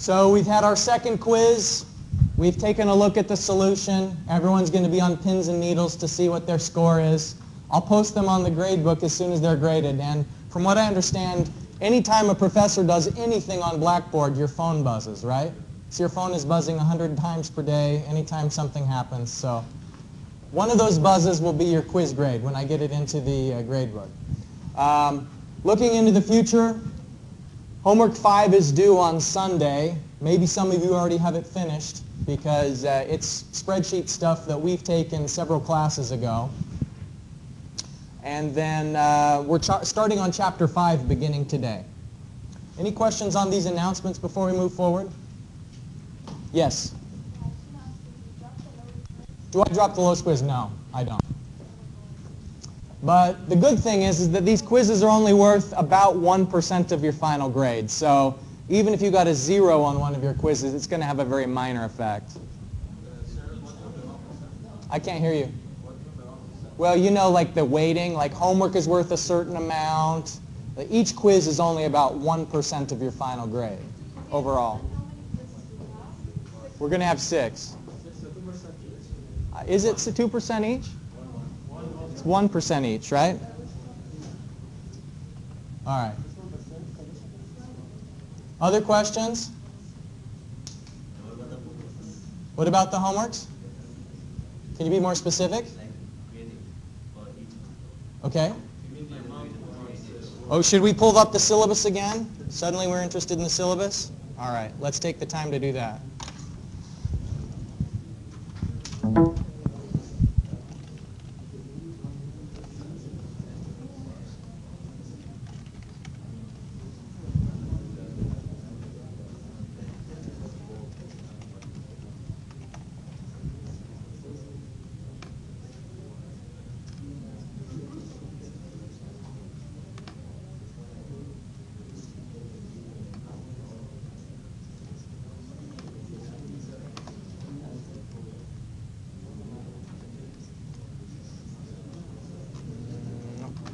So we've had our second quiz. We've taken a look at the solution. Everyone's going to be on pins and needles to see what their score is. I'll post them on the grade book as soon as they're graded. And from what I understand, anytime a professor does anything on Blackboard, your phone buzzes, right? So your phone is buzzing 100 times per day anytime something happens. So one of those buzzes will be your quiz grade when I get it into the grade book. Looking into the future, homework 5 is due on Sunday. Maybe some of you already have it finished because it's spreadsheet stuff that we've taken several classes ago. And then we're starting on Chapter 5 beginning today. Any questions on these announcements before we move forward? Yes? Do I drop the lowest quiz? No, I don't. But the good thing is that these quizzes are only worth about 1% of your final grade. So even if you got a 0 on one of your quizzes, it's going to have a very minor effect. I can't hear you. Well, you know, like the weighting, like homework is worth a certain amount. Each quiz is only about 1% of your final grade overall. We're going to have 6. Is it 2% each? It's 1% each, right? All right. Other questions? What about the homeworks? Can you be more specific? Okay. Oh, should we pull up the syllabus again? Suddenly we're interested in the syllabus? All right, let's take the time to do that.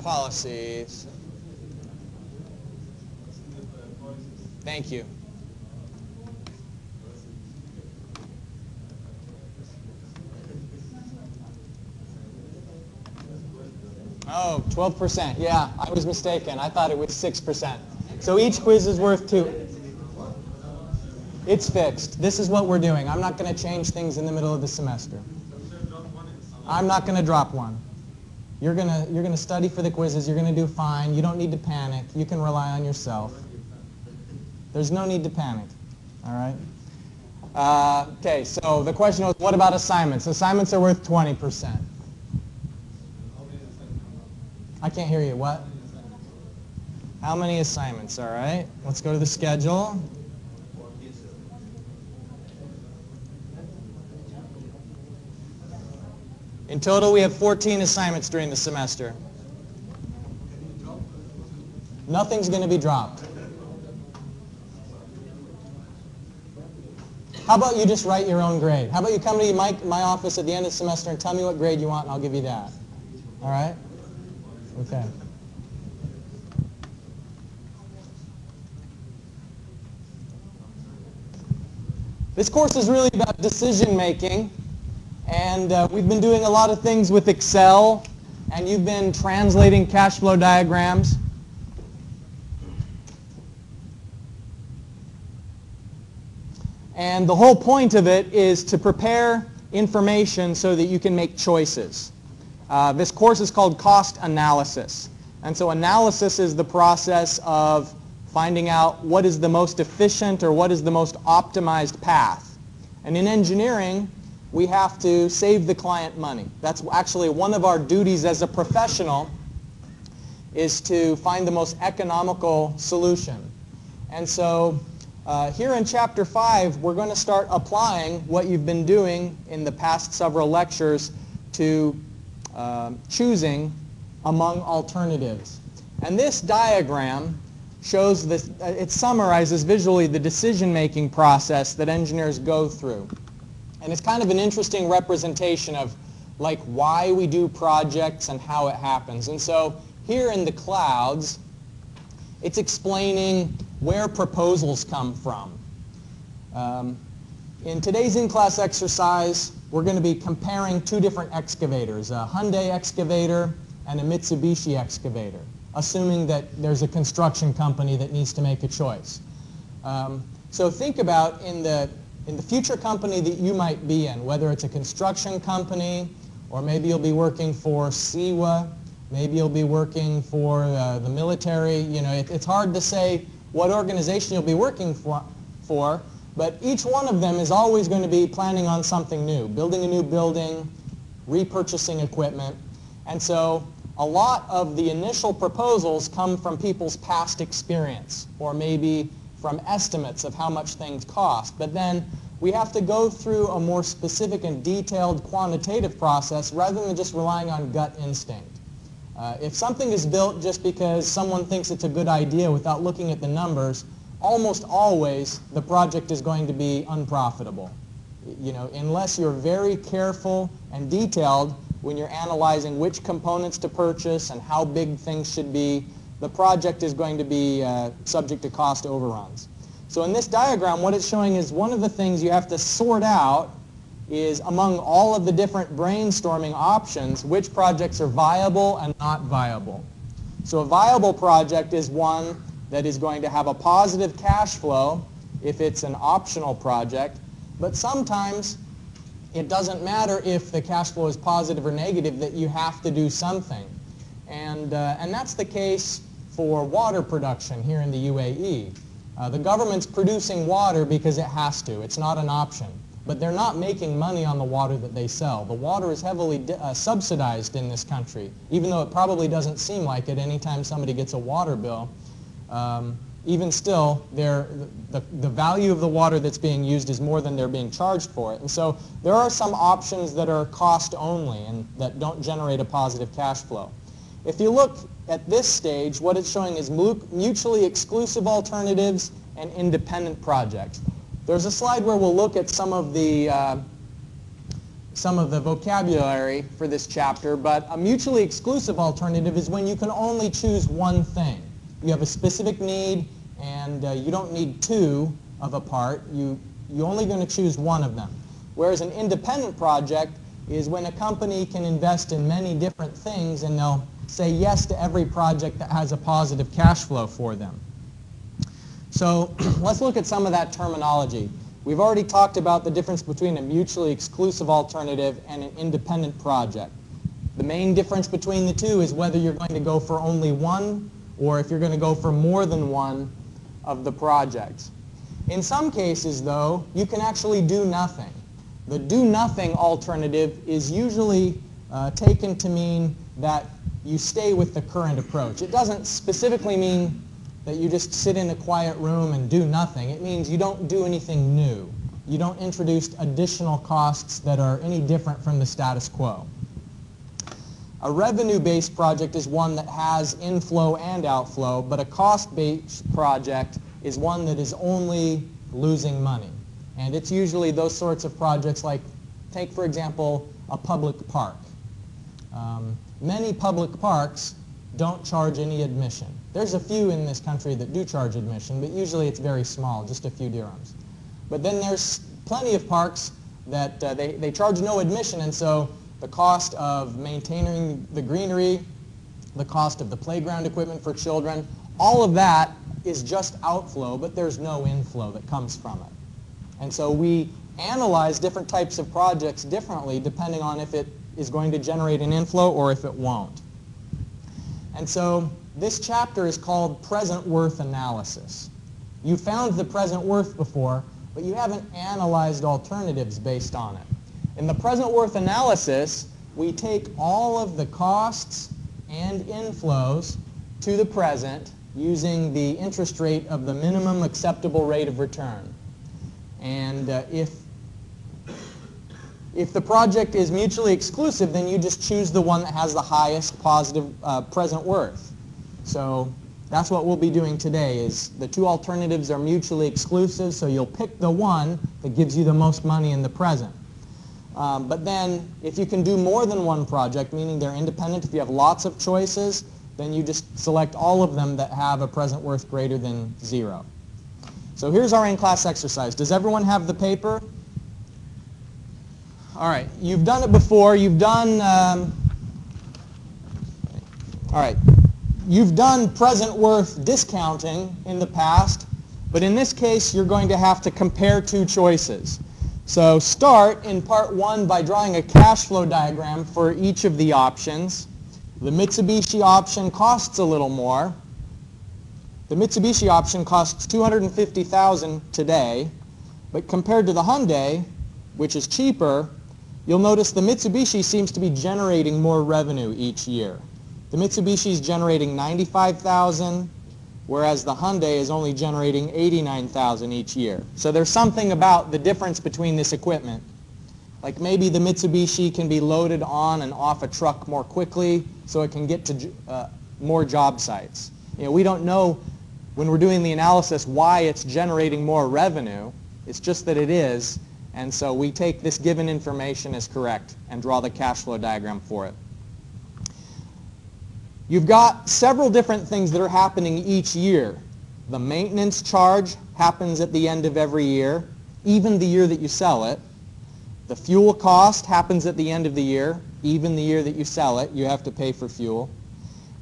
Policies. Thank you. Oh, 12%. Yeah, I was mistaken. I thought it was 6%. So each quiz is worth 2. It's fixed. This is what we're doing. I'm not going to change things in the middle of the semester. I'm not going to drop one. You're gonna study for the quizzes. You're going to do fine. You don't need to panic. You can rely on yourself. There's no need to panic. All right? Okay, so the question was, what about assignments? Assignments are worth 20%. I can't hear you. What? How many assignments? All right. Let's go to the schedule. In total, we have 14 assignments during the semester. Nothing's going to be dropped. How about you just write your own grade? How about you come to my office at the end of the semester and tell me what grade you want, and I'll give you that. All right? Okay. This course is really about decision making. And we've been doing a lot of things with Excel, and you've been translating cash flow diagrams. And the whole point of it is to prepare information so that you can make choices. This course is called cost analysis. And so analysis is the process of finding out what is the most efficient or what is the most optimized path. And in engineering, we have to save the client money. That's actually one of our duties as a professional, is to find the most economical solution. And so here in Chapter 5, we're going to start applying what you've been doing in the past several lectures to choosing among alternatives. And this diagram shows this, it summarizes visually the decision-making process that engineers go through. And it's kind of an interesting representation of like why we do projects and how it happens. And so here in the clouds, it's explaining where proposals come from. In today's in-class exercise, we're going to be comparing two different excavators, a Hyundai excavator and a Mitsubishi excavator, assuming that there's a construction company that needs to make a choice. So think about in the future company that you might be in, whether it's a construction company, or maybe you'll be working for CVE, maybe you'll be working for the military. You know, it's hard to say what organization you'll be working for, but each one of them is always going to be planning on something new, building a new building, repurchasing equipment. And so a lot of the initial proposals come from people's past experience, or maybe from estimates of how much things cost. But then we have to go through a more specific and detailed quantitative process rather than just relying on gut instinct. If something is built just because someone thinks it's a good idea without looking at the numbers, almost always the project is going to be unprofitable. You know, unless you're very careful and detailed when you're analyzing which components to purchase and how big things should be, the project is going to be subject to cost overruns. So in this diagram, what it's showing is one of the things you have to sort out is among all of the different brainstorming options, which projects are viable and not viable. So a viable project is one that is going to have a positive cash flow if it's an optional project, but sometimes it doesn't matter if the cash flow is positive or negative, that you have to do something. And that's the case for water production here in the UAE. The government's producing water because it has to. It's not an option. But they're not making money on the water that they sell. The water is heavily subsidized in this country, even though it probably doesn't seem like it anytime somebody gets a water bill. Even still, the value of the water that's being used is more than they're being charged for it. And so there are some options that are cost only and that don't generate a positive cash flow. If you look at this stage, what it's showing is mutually exclusive alternatives and independent projects. There's a slide where we'll look at some of the vocabulary for this chapter, but a mutually exclusive alternative is when you can only choose one thing. You have a specific need, and you don't need two of a part. You're only going to choose one of them. Whereas an independent project is when a company can invest in many different things, and they'll say yes to every project that has a positive cash flow for them. So let's look at some of that terminology. We've already talked about the difference between a mutually exclusive alternative and an independent project. The main difference between the two is whether you're going to go for only one or if you're going to go for more than one of the projects. In some cases, though, you can actually do nothing. The do nothing alternative is usually taken to mean that you stay with the current approach. It doesn't specifically mean that you just sit in a quiet room and do nothing. It means you don't do anything new. You don't introduce additional costs that are any different from the status quo. A revenue-based project is one that has inflow and outflow, but a cost-based project is one that is only losing money. And it's usually those sorts of projects like, take for example, a public park. Many public parks don't charge any admission. There's a few in this country that do charge admission, but usually it's very small, just a few dirhams. But then there's plenty of parks that they charge no admission, and so the cost of maintaining the greenery, the cost of the playground equipment for children, all of that is just outflow, but there's no inflow that comes from it. And so we analyze different types of projects differently depending on if it is going to generate an inflow or if it won't. And so this chapter is called Present Worth Analysis. You found the present worth before, but you haven't analyzed alternatives based on it. In the present worth analysis, we take all of the costs and inflows to the present using the interest rate of the minimum acceptable rate of return. And if the project is mutually exclusive, then you just choose the one that has the highest positive present worth. So that's what we'll be doing today, is the two alternatives are mutually exclusive, so you'll pick the one that gives you the most money in the present. But then if you can do more than one project, meaning they're independent, if you have lots of choices, then you just select all of them that have a present worth greater than 0. So here's our in-class exercise. Does everyone have the paper? All right, you've done it before. You've done, you've done present worth discounting in the past, but in this case, you're going to have to compare two choices. So start in part one by drawing a cash flow diagram for each of the options. The Mitsubishi option costs a little more. The Mitsubishi option costs $250,000 today, but compared to the Hyundai, which is cheaper, you'll notice the Mitsubishi seems to be generating more revenue each year. The Mitsubishi is generating $95,000, whereas the Hyundai is only generating $89,000 each year. So there's something about the difference between this equipment. Like maybe the Mitsubishi can be loaded on and off a truck more quickly so it can get to more job sites. You know, we don't know when we're doing the analysis why it's generating more revenue. It's just that it is. And so we take this given information as correct and draw the cash flow diagram for it. You've got several different things that are happening each year. The maintenance charge happens at the end of every year, even the year that you sell it. The fuel cost happens at the end of the year, even the year that you sell it. You have to pay for fuel.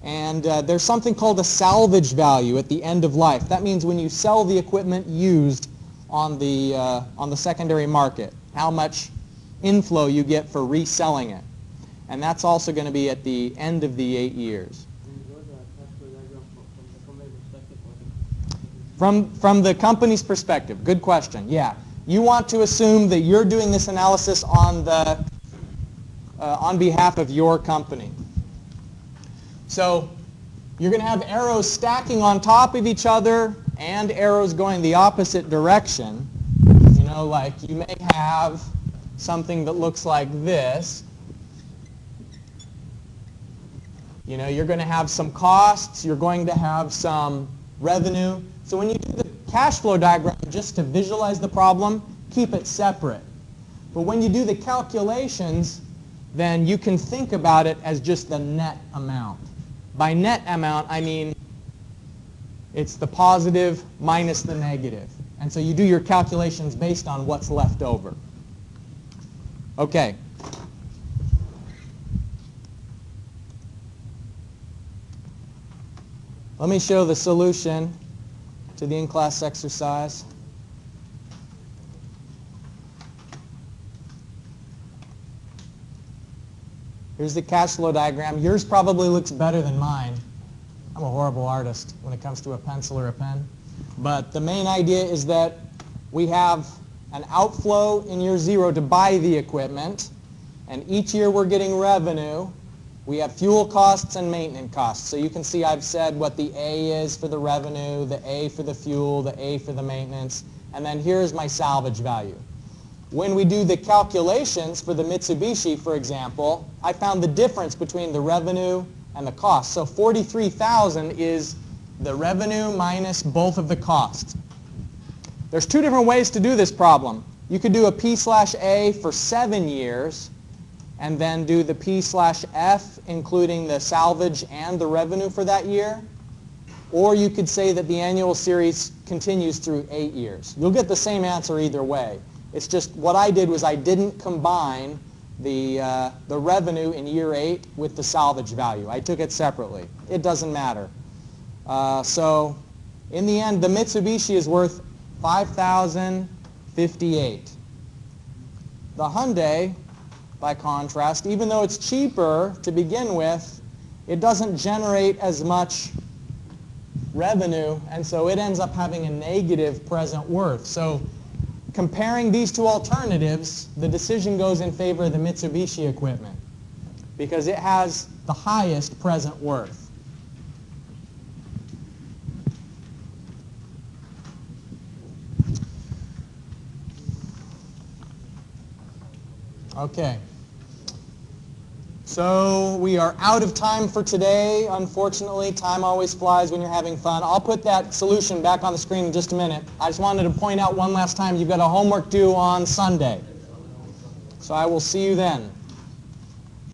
And there's something called a salvage value at the end of life. That means when you sell the equipment used on the secondary market, how much inflow you get for reselling it. And that's also going to be at the end of the 8 years. From the company's perspective, good question. Yeah, you want to assume that you're doing this analysis on behalf of your company. So you're going to have arrows stacking on top of each other and arrows going the opposite direction. You know, like you may have something that looks like this. You know, you're going to have some costs, you're going to have some revenue. So when you do the cash flow diagram, just to visualize the problem, keep it separate. But when you do the calculations, then you can think about it as just the net amount. By net amount, I mean it's the positive minus the negative. And so you do your calculations based on what's left over. Okay. Let me show the solution to the in-class exercise. Here's the cash flow diagram. Yours probably looks better than mine. I'm a horrible artist when it comes to a pencil or a pen. But the main idea is that we have an outflow in year 0 to buy the equipment, and each year we're getting revenue. We have fuel costs and maintenance costs. So you can see I've said what the A is for the revenue, the A for the fuel, the A for the maintenance, and then here's my salvage value. When we do the calculations for the Mitsubishi, for example, I found the difference between the revenue and the cost. So $43,000 is the revenue minus both of the costs. There's two different ways to do this problem. You could do a P/A for 7 years, and then do the P/F, including the salvage and the revenue for that year. Or you could say that the annual series continues through 8 years. You'll get the same answer either way. It's just what I did was I didn't combine the revenue in year 8 with the salvage value. I took it separately. It doesn't matter. So in the end, the Mitsubishi is worth $5,058. The Hyundai, by contrast, even though it's cheaper to begin with, it doesn't generate as much revenue, and so it ends up having a negative present worth. So comparing these two alternatives, the decision goes in favor of the Mitsubishi equipment because it has the highest present worth. Okay. So we are out of time for today. Unfortunately, time always flies when you're having fun. I'll put that solution back on the screen in just a minute. I just wanted to point out one last time, you've got a homework due on Sunday. So I will see you then.